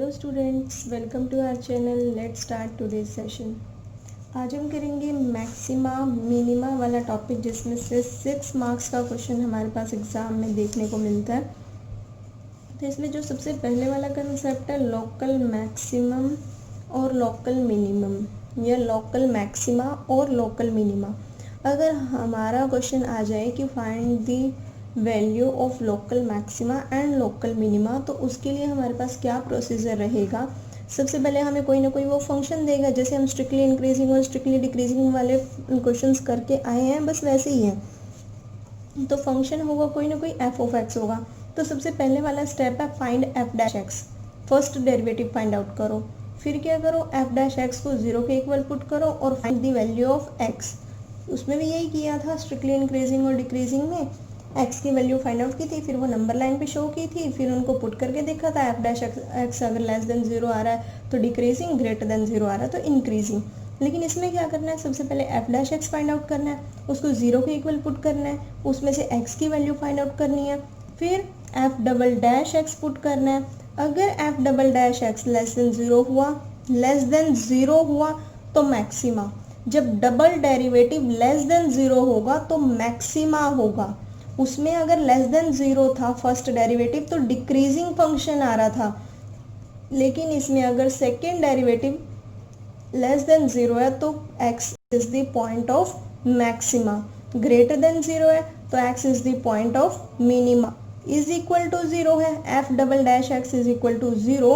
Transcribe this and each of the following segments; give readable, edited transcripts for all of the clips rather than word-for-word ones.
Hello students, welcome to our channel. Let's start today's session. आज हम करेंगे maxima minima वाला टॉपिक, जिसमें से 6 मार्क्स का क्वेश्चन हमारे पास एग्ज़ाम में देखने को मिलता है। तो इसमें जो सबसे पहले वाला कंसेप्ट है लोकल मैक्सिमम और लोकल मिनिमम, या लोकल मैक्सिमा और लोकल मिनिमा। अगर हमारा क्वेश्चन आ जाए कि find the value of local maxima and local minima, तो उसके लिए हमारे पास क्या प्रोसीजर रहेगा। सबसे पहले हमें कोई ना कोई वो फंक्शन देगा, जैसे हम स्ट्रिक्टली इंक्रीजिंग और स्ट्रिक्टली डिक्रीजिंग वाले क्वेश्चंस करके आए हैं, बस वैसे ही है। तो फंक्शन होगा कोई ना कोई एफ ऑफ एक्स होगा। तो सबसे पहले वाला स्टेप है find F dash x. First derivative find out करो, फिर क्या करो, एफ डैश एक्स को 0 के इक्वल पुट करो और find the value of x. उसमें भी यही किया था, स्ट्रिक्टली इंक्रीजिंग और डिक्रीजिंग में एक्स की वैल्यू फाइंड आउट की थी, फिर वो नंबर लाइन पे शो की थी, फिर उनको पुट करके देखा था। एफ डैश एक्स अगर लेस देन 0 आ रहा है तो डिक्रीजिंग, ग्रेटर देन 0 आ रहा है तो इंक्रीजिंग। लेकिन इसमें क्या करना है, सबसे पहले F dash x find out करना है, उसको 0 के इक्वल पुट करना है, उसमें से एक्स की वैल्यू फाइंड आउट करनी है, फिर F double dash x put करना है। अगर F double dash x less than zero हुआ तो मैक्सिमा। जब डबल डेरिवेटिव लेस देन 0 होगा तो मैक्सिमा होगा। उसमें अगर लेस देन 0 था फर्स्ट डेरिवेटिव तो डिक्रीजिंग फंक्शन आ रहा था, लेकिन इसमें अगर सेकेंड डेरिवेटिव लेस देन 0 है तो x is the point of maxima, greater than 0 है तो x is the point of minima, is equal to 0 है, F double dash x is equal to 0,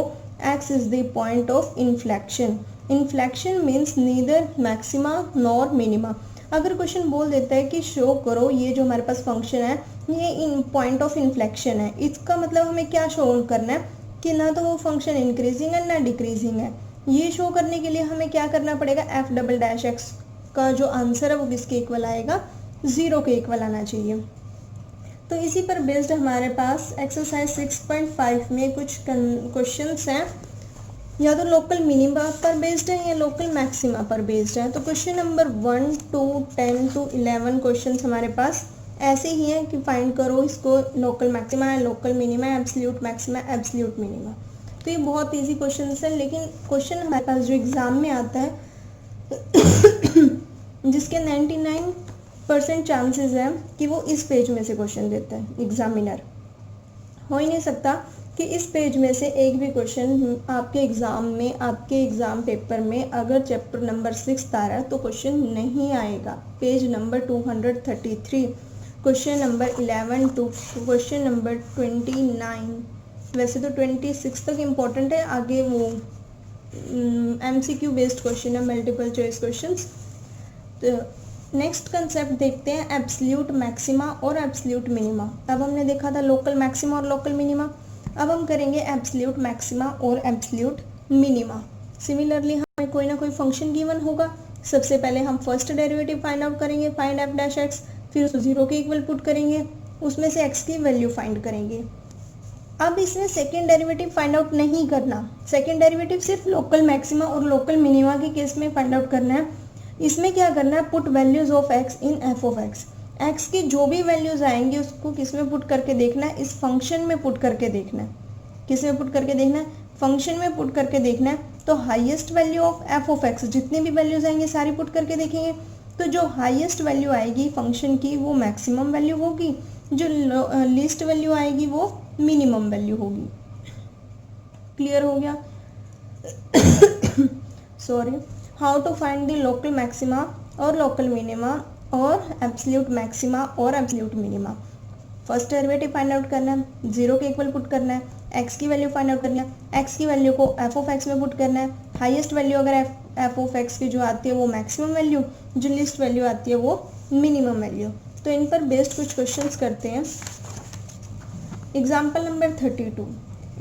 x is the point of inflection. Inflection means neither maxima nor minima. अगर question बोल देता है कि show करो ये जो हमारे पास फंक्शन है ये इन पॉइंट ऑफ इन्फ्लेक्शन है, इसका मतलब हमें क्या शो करना है कि ना तो वो फंक्शन इंक्रीजिंग है ना डिक्रीजिंग है। ये शो करने के लिए हमें क्या करना पड़ेगा, एफ डबल डैश एक्स का जो आंसर है वो किसके इक्वल आएगा, 0 के इक्वल आना चाहिए। तो इसी पर बेस्ड हमारे पास एक्सरसाइज 6.5 में कुछ क्वेश्चंस हैं, या तो लोकल मिनिमा पर बेस्ड है या लोकल मैक्सिमा पर बेस्ड है। तो question number 1 to 10 to 11 question हमारे पास ऐसे ही हैं कि फाइंड करो इसको लोकल मैक्सिमा है, लोकल मिनिमा है, एब्सोल्यूट मैक्सिमा, एब्सोल्यूट मिनिमा। तो ये बहुत इजी क्वेश्चन है, लेकिन क्वेश्चन हमारे पास जो एग्जाम में आता है जिसके 99% चांसेस है कि वो इस पेज में से क्वेश्चन देता है एग्जामिनर। हो ही नहीं सकता कि इस पेज में से एक भी क्वेश्चन आपके एग्ज़ाम में, आपके एग्ज़ाम पेपर में अगर चैप्टर नंबर 6 आ रहा है तो क्वेश्चन नहीं आएगा। Page number 233, question number 11 to question number 29, वैसे तो 26 तक इम्पोर्टेंट है, आगे वो MCQ बेस्ड क्वेश्चन है, मल्टीपल चॉइस क्वेश्चंस। तो नेक्स्ट कंसेप्ट देखते हैं एब्सोल्यूट मैक्सिमा और एब्सोल्यूट मिनिमा। अब हमने देखा था लोकल मैक्सिमा और लोकल मिनिमा, अब हम करेंगे एब्सोल्यूट मैक्सिमा और एब्सोल्यूट मिनिमा। सिमिलरली हमें कोई ना कोई फंक्शन गिवन होगा, सबसे पहले हम फर्स्ट डेरिवेटिव फाइंड आउट करेंगे, फाइंड एफ डैश एक्स, फिर उसको 0 के इक्वल पुट करेंगे, उसमें से x की वैल्यू फाइंड करेंगे। अब इसमें सेकेंड डेरिवेटिव फाइंड आउट नहीं करना, सेकेंड डेरिवेटिव सिर्फ लोकल मैक्सिमा और लोकल मिनिमा के केस में फाइंड आउट करना है। इसमें क्या करना है, put values of x in F of x. X की जो भी वैल्यूज आएंगी उसको किस में पुट करके देखना है, इस फंक्शन में पुट करके देखना है। किस में पुट करके देखना है, फंक्शन में पुट करके देखना है। तो highest value of F of x, जितनी भी वैल्यूज आएंगे सारी पुट करके देखेंगे। तो जो हाईएस्ट वैल्यू आएगी फंक्शन की वो मैक्सिमम वैल्यू होगी, जो लीस्ट वैल्यू आएगी वो मिनिमम वैल्यू होगी। क्लियर हो गया? Sorry. How to find the local maxima और लोकल मिनिमा और एब्सोल्यूट मैक्सिमा और absolute minima. First derivative find out करना है, 0 के इक्वल पुट करना है, x की वैल्यू फाइंड आउट करना है, x की वैल्यू को f ऑफ x में पुट करना है। हाईएस्ट वैल्यू अगर f ऑफ x की जो आती है वो मैक्सिमम वैल्यू, जो लिस्ट वैल्यू आती है वो मिनिमम वैल्यू। तो इन पर बेस्ड कुछ क्वेश्चंस करते हैं। Example number 32।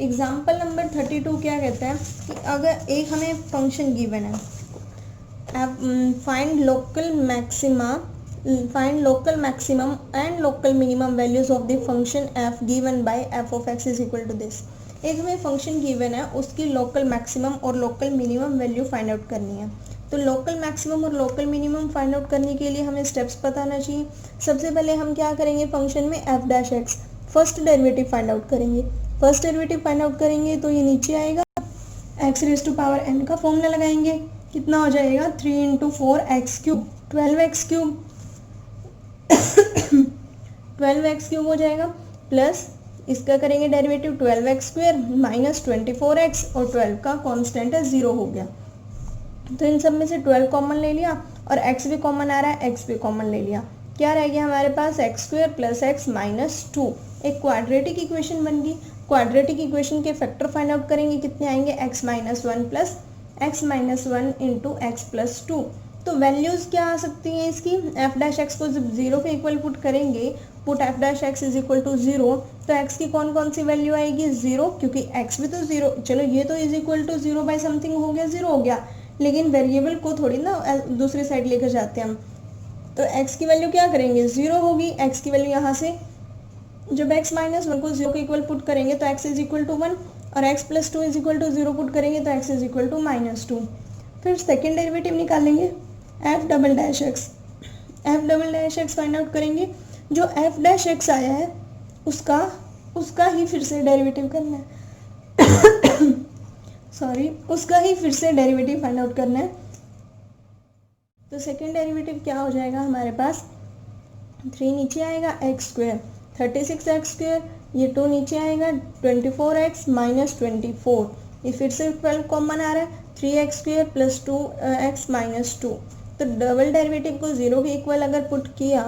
एग्जाम्पल नंबर 32 क्या कहता है कि अगर एक हमें फंक्शन गिवन है, find local maximum and local minimum values of the function f given by f of x is equal to this. एक हमें फंक्शन गिवन है, उसकी लोकल मैक्सिमम और local minimum value find out करनी है। तो local maximum और local minimum find out करने के लिए हमें स्टेप्स बताना चाहिए। सबसे पहले हम क्या करेंगे, फंक्शन में f dash x first derivative find out करेंगे। फर्स्ट डेरिवेटिव फाइंड आउट करेंगे तो ये नीचे आएगा, x raise to power n का फॉर्मूला लगाएंगे, कितना हो जाएगा 3 into 4 x cube, 12x cube 12x cube हो जाएगा, प्लस इसका करेंगे derivative 12x square minus 24x, और 12 का कांस्टेंट है 0 हो गया। तो इन सब में से 12 कॉमन ले लिया और x भी कॉमन आ रहा है, x भी कॉमन ले लिया, क्या रह गया हमारे पास X square plus X minus 2, एक क्वाड्रेटिक इक्वेशन बन गई। क्वाड्रेटिक इक्वेशन के फैक्टर फाइंड आउट करेंगे, कितने आएंगे x minus 1 plus X minus 1 into X plus 2। तो वैल्यूज़ क्या आ सकती हैं इसकी, एफ डैश एक्स को जब 0 के इक्वल पुट करेंगे, put f dash x is equal to 0, तो x की कौन कौन सी वैल्यू आएगी 0, क्योंकि x भी तो 0, चलो ये तो is equal to 0 by something हो गया, 0 हो गया, लेकिन वेरिएबल को थोड़ी ना दूसरी साइड लेकर जाते हैं हम, तो x की वैल्यू क्या करेंगे 0 होगी। x की वैल्यू यहाँ से जब x माइनस 1 को 0 के इक्वल पुट करेंगे तो x इज इक्वल टू 1, और x plus 2 is equal to 0 put करेंगे तो x is equal to minus 2। फिर सेकेंड डेरिवेटिव निकालेंगे f double dash x find out करेंगे। जो एफ डैश एक्स आया है उसका ही फिर से डेरिवेटिव करना है सॉरी, उसका ही फिर से डेरिवेटिव फाइंड आउट करना है। तो सेकेंड डेरिवेटिव क्या हो जाएगा हमारे पास, 3 नीचे आएगा एक्स स्क्वायर 36 एक्स स्क्वायर, ये 2 नीचे आएगा 24x माइनस 24, ये फिर से 12 कॉमन आ रहा है, 3x square plus 2x minus 2। तो डबल डेरिवेटिव को 0 के इक्वल अगर पुट किया,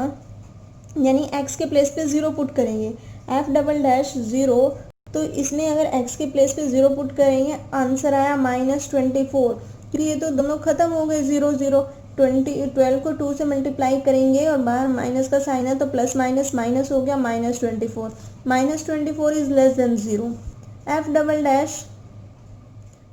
यानी x के प्लेस पे 0 पुट करेंगे, f डबल डैश 0, तो इसमें अगर x के प्लेस पे 0 पुट करेंगे, आंसर आया माइनस 24, क्योंकि ये तो दोनों खत्म हो गए 0 0, 12 को 2 से मल्टीप्लाई करेंगे और बाहर माइनस का साइन है तो प्लस माइनस माइनस हो गया minus 24, minus 24 is less than 0। F double dash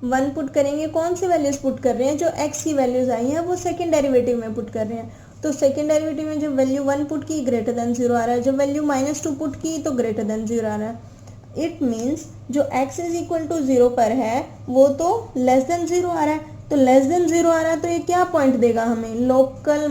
1 put करेंगे, कौन से वैल्यूज पुट कर रहे हैं, जो x की वैल्यूज आई हैं वो सेकेंड डेरिवेटिव में पुट कर रहे हैं, तो सेकेंड डेरिवेटिव में जब वैल्यू 1 पुट की ग्रेटर देन 0 आ रहा है, जब वैल्यू माइनस 2 पुट की तो ग्रेटर देन 0 आ रहा है। इट मीन्स जो x इज इक्वल टू 0 पर है वो तो लेस देन 0 आ रहा है, तो लेस देन 0 आ रहा है तो ये क्या पॉइंट देगा हमें, लोकल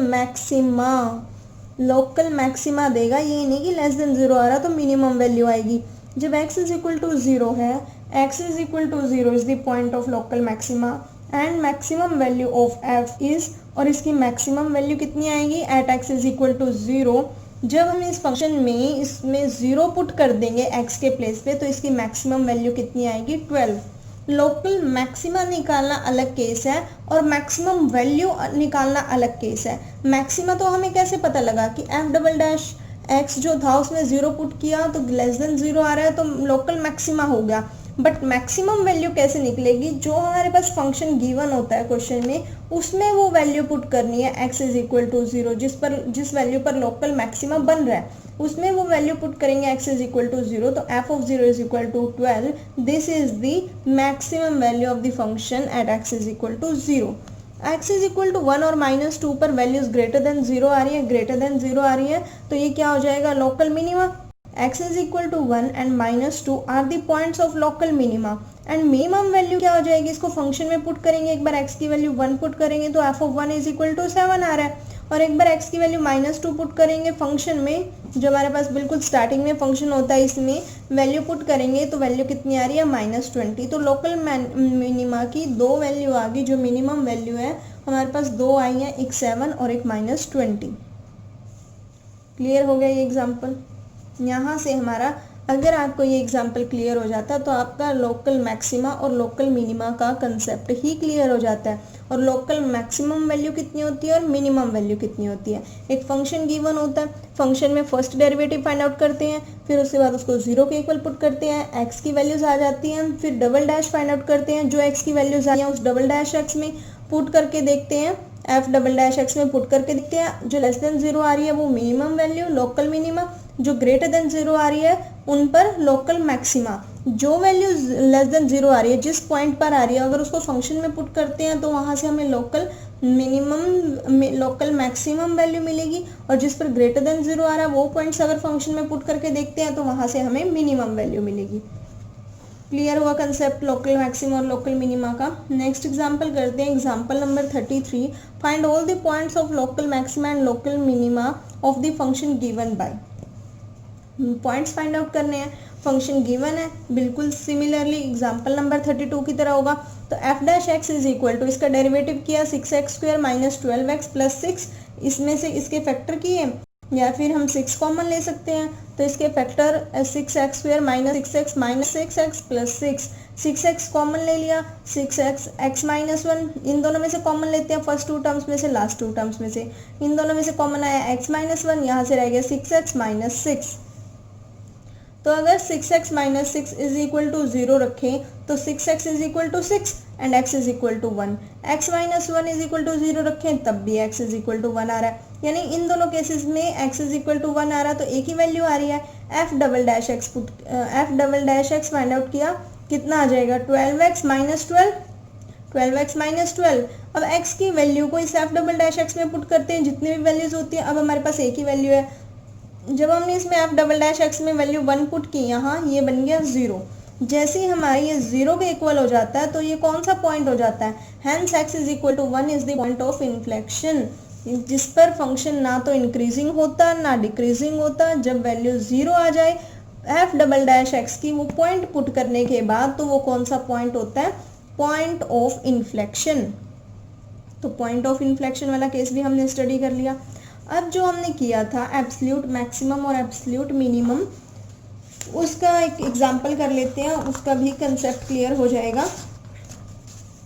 मैक्सिमा देगा, ये नहीं कि लेस देन 0 आ रहा तो मिनिमम वैल्यू आएगी। जब x इज इक्वल टू 0 है, x is equal to 0 is the point of local maxima and maximum value of f is, और इसकी मैक्सिमम वैल्यू कितनी आएगी at x is equal to 0। जब हम इस फंक्शन में इसमें 0 पुट कर देंगे x के प्लेस पे तो इसकी मैक्सिमम वैल्यू कितनी आएगी 12। लोकल मैक्सिमा निकालना अलग केस है और मैक्सिमम वैल्यू निकालना अलग केस है। मैक्सिमा तो हमें कैसे पता लगा कि एफ डबल डैश एक्स जो था उसमें 0 पुट किया तो लेस देन 0 आ रहा है तो लोकल मैक्सिमा हो गया, बट मैक्सिमम वैल्यू कैसे निकलेगी, जो हमारे पास फंक्शन गिवन होता है क्वेश्चन में उसमें वो वैल्यू पुट करनी है x इज इक्वल टू 0, जिस वैल्यू पर लोकल मैक्सिमा बन रहा है उसमें वो वैल्यू पुट करेंगे x इज इक्वल टू 0, तो f of 0 is equal to 12, this is the maximum value of the function at x is equal to 0। x is equal to 1 और minus 2 पर values greater than 0 आ रही है, greater than 0 आ रही है, तो ये क्या हो जाएगा local minima. x is equal to 1 and minus 2 are the points of local minima and minimum value क्या हो जाएगी, इसको फंक्शन में पुट करेंगे, एक बार x की वैल्यू 1 पुट करेंगे तो f of 1 is equal to 7 आ रहा है, और एक बार x की वैल्यू माइनस 2 पुट करेंगे फंक्शन में, जो हमारे पास बिल्कुल स्टार्टिंग में फंक्शन होता है इसमें वैल्यू पुट करेंगे तो वैल्यू कितनी आ रही है माइनस 20। तो लोकल मिनिमा की 2 वैल्यू आ गई, जो मिनिमम वैल्यू है हमारे पास 2 आई हैं, एक 7 और एक माइनस 20। क्लियर हो गया ये एग्जाम्पल। यहाँ से हमारा अगर आपको ये एग्जाम्पल क्लियर हो जाता है तो आपका लोकल मैक्सिमा और लोकल मिनिमा का कंसेप्ट ही क्लियर हो जाता है, और लोकल मैक्सिमम वैल्यू कितनी होती है और मिनिमम वैल्यू कितनी होती है। एक फंक्शन गिवन होता है, फंक्शन में फर्स्ट डेरिवेटिव फाइंड आउट करते हैं, फिर उसके बाद उसको 0 के इक्वल पुट करते हैं, x की वैल्यूज आ जाती हैं, फिर डबल डैश फाइंड आउट करते हैं, जो x की वैल्यूज आई हैं उस डबल डैश x में पुट करके देखते हैं, f डबल डैश x में पुट करके देखते हैं, जो लेस देन 0 आ रही है वो मिनिमम वैल्यू लोकल मिनिमा, जो ग्रेटर देन 0 आ रही है उन पर लोकल मैक्सिमा, जो वैल्यू लेस देन 0 आ रही है जिस पॉइंट पर आ रही है अगर उसको फंक्शन में पुट करते हैं तो वहाँ से हमें local minimum local maximum value मिलेगी, और जिस पर ग्रेटर देन 0 आ रहा है वो पॉइंट्स अगर फंक्शन में पुट करके देखते हैं तो वहाँ से हमें मिनिमम वैल्यू मिलेगी। क्लियर हुआ कंसेप्ट लोकल मैक्सिमा और लोकल मिनिमा का। नेक्स्ट एग्जांपल करते हैं, example number 33, find all the points of local maxima and local minima of the function given by. Points find out करने हैं, फंक्शन गिवन है, बिल्कुल सिमिलरली एग्जांपल नंबर 32 की तरह होगा, तो f dash x is equal to, इसका derivative किया 6x² माइनस 12x प्लस 6, इसमें से इसके फैक्टर किए, या फिर हम 6 कॉमन ले सकते हैं, तो इसके factor 6x² minus 6x minus 6x plus 6, 6x common ले लिया, 6x x माइनस 1, इन दोनों में से कॉमन लेते हैं, फर्स्ट टू टर्म्स में से, लास्ट टू टर्म्स में से, इन दोनों में से कॉमन आया x माइनस 1, यहाँ से रह गया 6x माइनस 6। तो अगर 6x minus 6 is equal to 0 रखें तो 6x is equal to 6 and x is equal to 1, x minus 1 is equal to 0 रखें तब भी x इज इक्वल टू 1 आ रहा है, यानी इन दोनों केसेस में x इज इक्वल टू 1 आ रहा है, तो एक ही वैल्यू आ रही है। f double dash x find out किया, कितना आ जाएगा 12x माइनस 12। अब x की वैल्यू को इस f डबल डैश एक्स में पुट करते हैं, जितनी भी वैल्यूज होती हैं, अब हमारे पास एक ही वैल्यू है। जब हमने इसमें f डबल डैश एक्स में वैल्यू 1 पुट की, यहाँ ये बन गया 0। जैसे ही हमारी ये 0 के इक्वल हो जाता है तो ये कौन सा पॉइंट हो जाता है, hence x is equal to 1 is the point of inflection, जिस पर फंक्शन ना तो इंक्रीजिंग होता ना डिक्रीजिंग होता। जब वैल्यू 0 आ जाए f डबल डैश एक्स की, वो पॉइंट पुट करने के बाद, तो वो कौन सा पॉइंट होता है, पॉइंट ऑफ इन्फ्लेक्शन। तो पॉइंट ऑफ इन्फ्लेक्शन वाला केस भी हमने स्टडी कर लिया। अब जो हमने किया था एब्सोल्यूट मैक्सिमम और एब्सोल्यूट मिनिमम, उसका एक एग्जांपल कर लेते हैं, उसका भी कंसेप्ट क्लियर हो जाएगा।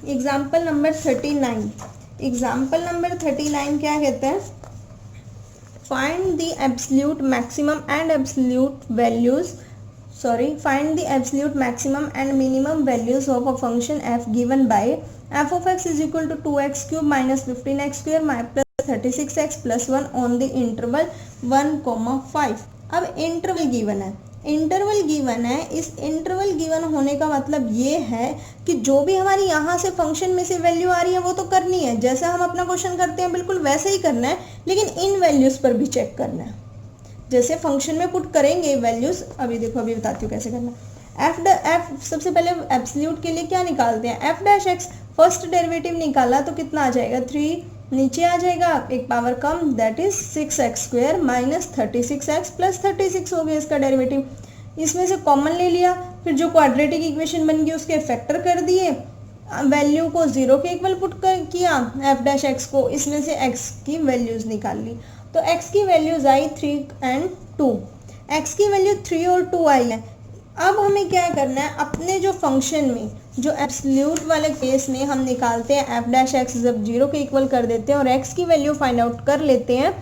एग्जांपल नंबर 39 क्या कहता है, find the absolute maximum and absolute values find the absolute maximum and minimum values of a function f given by f of x is equal to 2x cube minus 15x square plus 36x plus 1 on the interval 1,5। अब interval given है, इस interval given होने का मतलब ये है कि जो भी हमारी यहाँ से फंक्शन में से वैल्यू आ रही है वो तो करनी है, जैसा हम अपना क्वेश्चन करते हैं बिल्कुल वैसे ही करना है, लेकिन इन वैल्यूज पर भी चेक करना है। जैसे फंक्शन में पुट करेंगे वैल्यूज, अभी बताती हूँ कैसे करना। एफ सबसे पहले एब्सोल्यूट के लिए क्या निकालते हैं, F dash x, first derivative निकाला तो कितना आ जाएगा 3, नीचे आ जाएगा एक power come, that is 6x² minus 36x plus 36 हो गया इसका डेरिवेटिव। इसमें से कॉमन ले लिया, फिर जो क्वाड्रेटिक इक्वेशन बन गई उसके फैक्टर कर दिए, वैल्यू को 0 के इक्वल पुट किया एफ डैश एक्स को, इसमें से x की वैल्यूज निकाल ली। तो x की वैल्यूज आई 3 एंड 2, x की वैल्यू 3 और 2 आई है। अब हमें क्या करना है, अपने जो फंक्शन में जो एब्सोल्यूट वाले केस में हम निकालते हैं एफ डैश एक्स, जब 0 के इक्वल कर देते हैं और x की वैल्यू फाइंड आउट कर लेते हैं,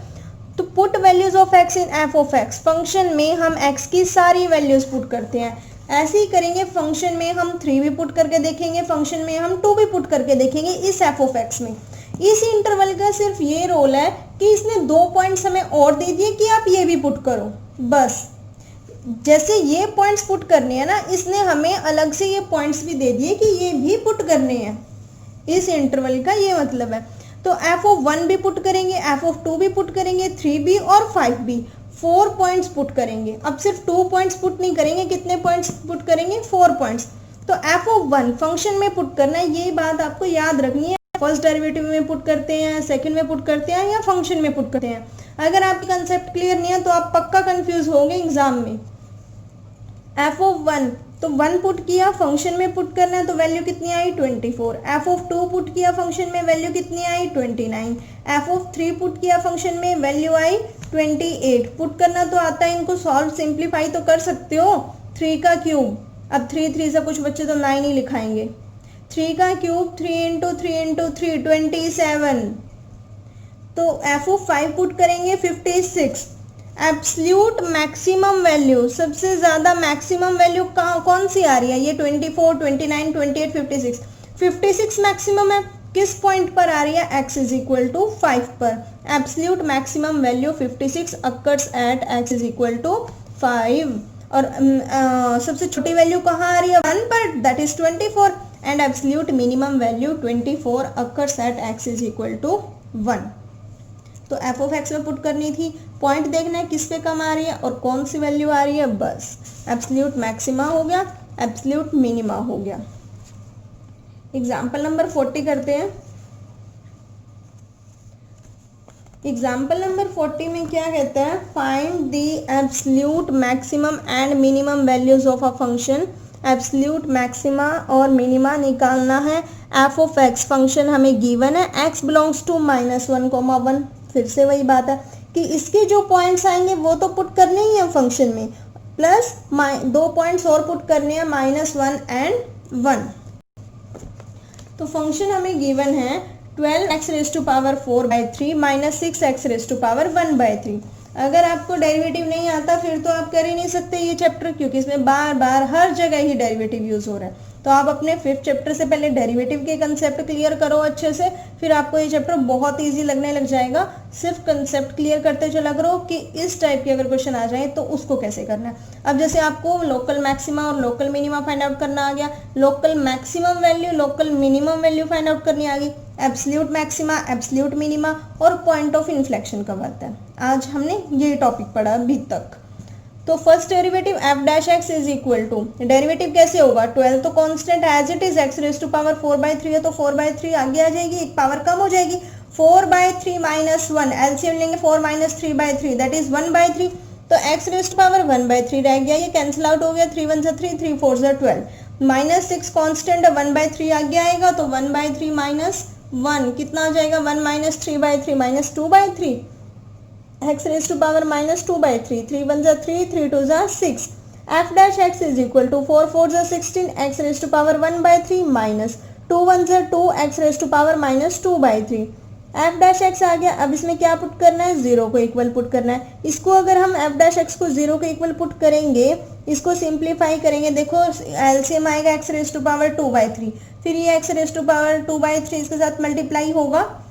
तो put values of x in F of x, function में हम x की सारी वैल्यूज पुट करते हैं। ऐसे ही करेंगे, फंक्शन में हम 3 भी पुट करके देखेंगे, फंक्शन में हम 2 भी पुट करके देखेंगे इस एफ ऑफ एक्स में। इस इंटरवल का सिर्फ ये रोल है कि इसने 2 पॉइंट्स हमें और दे दिए कि आप ये भी पुट करो, बस। जैसे ये पॉइंट्स पुट करने हैं ना, इसने हमें अलग से ये पॉइंट्स भी दे दिए कि ये भी पुट करने हैं। इस इंटरवल का ये मतलब है। तो एफ ऑफ 1 भी पुट करेंगे, एफ ऑफ 2 भी पुट करेंगे, 3 भी और 5 भी, 4 पॉइंट्स पुट करेंगे। अब सिर्फ 2 पॉइंट्स पुट नहीं करेंगे, कितने पॉइंट्स पुट करेंगे, 4 पॉइंट्स। तो एफ ऑफ 1 फंक्शन में पुट करना है, ये बात आपको याद रखनी है। फर्स्ट डेरिवेटिव में पुट करते हैं, सेकंड में पुट करते हैं, या फंक्शन में पुट करते हैं। अगर आपकी कंसेप्ट क्लियर नहीं है तो आप पक्का कंफ्यूज होंगे एग्जाम में। एफ ऑफ 1 तो 1 पुट किया, फंक्शन में पुट करना है तो वैल्यू कितनी आई 24। एफ ऑफ 2 पुट किया, फंक्शन में वैल्यू कितनी आई 29। एफ ऑफ 3 पुट किया, फंक्शन में वैल्यू आई 28। पुट करना तो आता है, इनको सॉल्व सिंप्लीफाई तो कर सकते हो। 3 का क्यूब, अब 3 से कुछ बच्चे तो 9 ही लिखाएंगे। 3 का क्यूब 3 इंटू 3 27। तो एफ ऑफ 5 पुट करेंगे 56। एब्सोल्यूट मैक्सिमम वैल्यू, सबसे ज्यादा मैक्सिमम वैल्यू कौन सी आ रही है, ये 24, 29, 28, 56। 56 मैक्सिमम है, किस पॉइंट पर आ रही है, x इज इक्वल टू 5 पर। Absolute maximum value 56 occurs at x is equal to 5। और सबसे छोटी वैल्यू कहाँ आ रही है, 1 पर, that is 24। And absolute minimum value 24 occurs at x is equal to 1। तो एफ ऑफ एक्स में पुट करनी थी, पॉइंट देखना है किस पे कम आ रही है और कौन सी वैल्यू आ रही है, बस। एब्सोल्यूट मैक्सिमा हो गया, एब्सोल्यूट मिनिमा हो गया। एग्जाम्पल नंबर 40 करते हैं। एग्जाम्पल नंबर 40 में क्या कहता है, find the absolute maximum and minimum values of a function absolute maxima और मिनिमा निकालना है। एफ ऑफ एक्स फंक्शन हमें गिवन है, एक्स बिलोंग्स टू -1, 1। फिर से वही बात है कि इसके जो पॉइंट्स आएंगे वो तो पुट करने ही है फंक्शन में, प्लस 2 पॉइंट्स और पुट करने हैं -1 एंड 1। तो फंक्शन हमें गिवन है 12x⁴/3 -6x⁴1/3। अगर आपको डेरिवेटिव नहीं आता फिर तो आप कर ही नहीं सकते ये चैप्टर, क्योंकि इसमें बार बार हर जगह ही डेरिवेटिव यूज हो रहा है। तो आप अपने 5th चैप्टर से पहले डेरिवेटिव के कंसेप्ट क्लियर करो अच्छे से, फिर आपको ये चैप्टर बहुत इजी लगने लग जाएगा। सिर्फ कंसेप्ट क्लियर करते चला करो कि इस टाइप के अगर क्वेश्चन आ जाए तो उसको कैसे करना है। अब जैसे आपको लोकल मैक्सिमा और लोकल मिनिमा फाइंड आउट करना आ गया, local maximum value local minimum value find out करनी आ गई, एब्सल्यूट मैक्सिमा एब्सल्यूट मिनिमा और पॉइंट ऑफ इन्फ्लेक्शन कब आता है। आज हमने ये टॉपिक पढ़ा अभी तक। तो first derivative f dash x is equal to, derivative कैसे होगा, 12 तो constant as it is x⁴/3 है तो 4/3 आगे आ जाएगी, एक पावर कम हो जाएगी, 4/3 - 1 एलसीएम लेंगे 4 - 3/3 दैट इज 1/3। तो x⁴1/3 रह गया, ये कैंसिल आउट हो गया, 3 1 3 3 4 12, -6 कांस्टेंट 1/3 आगे आएगा तो 1/3 - 1 कितना आ जाएगा, 1 - 3/3 -2/3 x⁻⁻2/3, 3 1 3 3 2 6। f dash x is equal to 4 4 16 x⁻⁻1/3 minus 2 1 2 x⁻⁻2/3। f dash x आ गया। अब इसमें क्या पुट करना है, 0 को इक्वल पुट करना है। इसको अगर हम f dash x को 0 के इक्वल पुट करेंगे, इसको सिंप्लीफाई करेंगे, देखो एलसीएम आएगा x⁻2/3, फिर ये x⁻2/3 इसके साथ मल्टीप्लाई होगा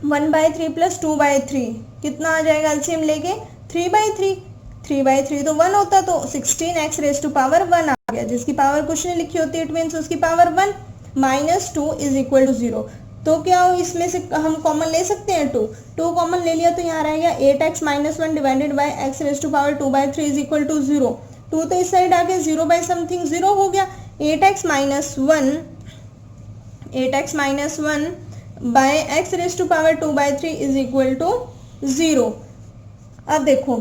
1/3 प्लस 2/3 कितना आ जाएगा एलसीएम लेके 3/3, 3/3 तो 1 होता तो 16 x⁻1 आ गया, जिसकी पावर कुछ नहीं लिखी होती, इट मीन्स उसकी पावर 1 -2 इज इक्वल टू 0। तो क्या हो, इसमें से हम कॉमन ले सकते हैं 2 कॉमन ले लिया तो यहाँ रहेगा 8x - 1 divided by x⁻2/3 is equal to 0। 2 तो इस साइड आ गया, 0 बाई समथिंग 0 हो गया, 8x - 1 bye x⁻2/3 is equal to 0। अब देखो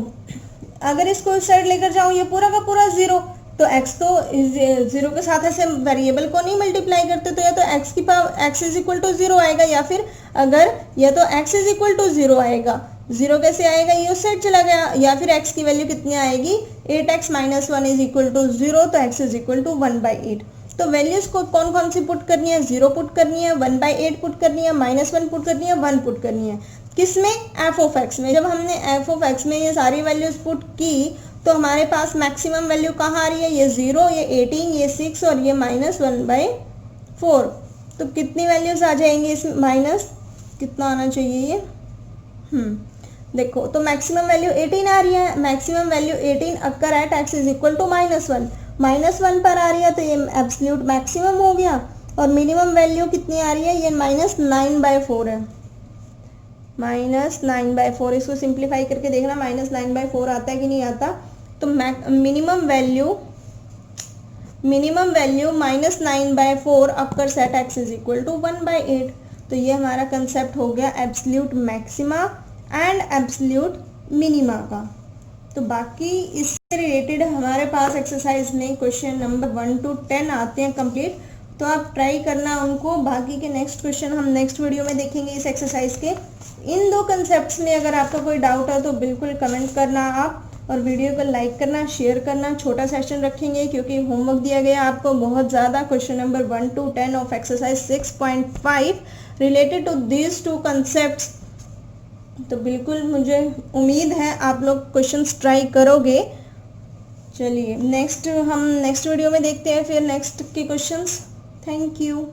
अगर इसको इस साइड लेकर जाऊं ये पूरा का पूरा 0, तो x तो 0 के साथ ऐसे वेरिएबल को नहीं मल्टीप्लाई करते, तो या तो x की power x is equal to 0 आएगा, या फिर अगर या तो x इज इक्वल टू 0 आएगा, 0 कैसे आएगा, ये उस साइड चला गया, या फिर x की वैल्यू कितनी आएगी 8x - 1 इज इक्वल टू 0, तो x इज इक्वल टू 1/8। तो वैल्यूज को कौन कौन सी पुट करनी है, 0 पुट करनी है, 1/8 पुट करनी है, -1 पुट करनी है, 1 पुट करनी है, किसमें, f ऑफ x में। जब हमने f ऑफ x में ये सारी वैल्यूज पुट की तो हमारे पास मैक्सिमम वैल्यू कहाँ आ रही है, ये 0, ये 18, ये 6 और ये -1/4। तो कितनी वैल्यूज आ जाएंगी इसमें, माइनस कितना आना चाहिए ये, देखो तो मैक्सिमम वैल्यू 18 आ रही है, maximum value 18 occur at x is equal to -1, -1 पर आ रही है तो ये एब्सल्यूट मैक्सिमम हो गया, और मिनिमम वैल्यू कितनी आ रही है, ये -9/4 है, -9/4। इसको सिंप्लीफाई करके देखना -9/4 आता है कि नहीं आता। तो minimum value -9/4 occur set x is equal to 1/8। तो ये हमारा कंसेप्ट हो गया absolute maxima and absolute minima का। तो बाकी इससे रिलेटेड हमारे पास एक्सरसाइज में क्वेश्चन नंबर 1 to 10 आते हैं कंप्लीट, तो आप ट्राई करना उनको। बाकी के नेक्स्ट क्वेश्चन हम नेक्स्ट वीडियो में देखेंगे इस एक्सरसाइज के। इन 2 कंसेप्ट्स में अगर आपका कोई डाउट है तो बिल्कुल कमेंट करना आप, और वीडियो को लाइक करना, शेयर करना। छोटा सेशन रखेंगे क्योंकि होमवर्क दिया गया आपको बहुत ज़्यादा, question number 1 to 10 of exercise 6.5 related to these 2 concepts. तो बिल्कुल मुझे उम्मीद है आप लोग क्वेश्चंस ट्राई करोगे। चलिए हम नेक्स्ट वीडियो में देखते हैं फिर नेक्स्ट के क्वेश्चंस। Thank you.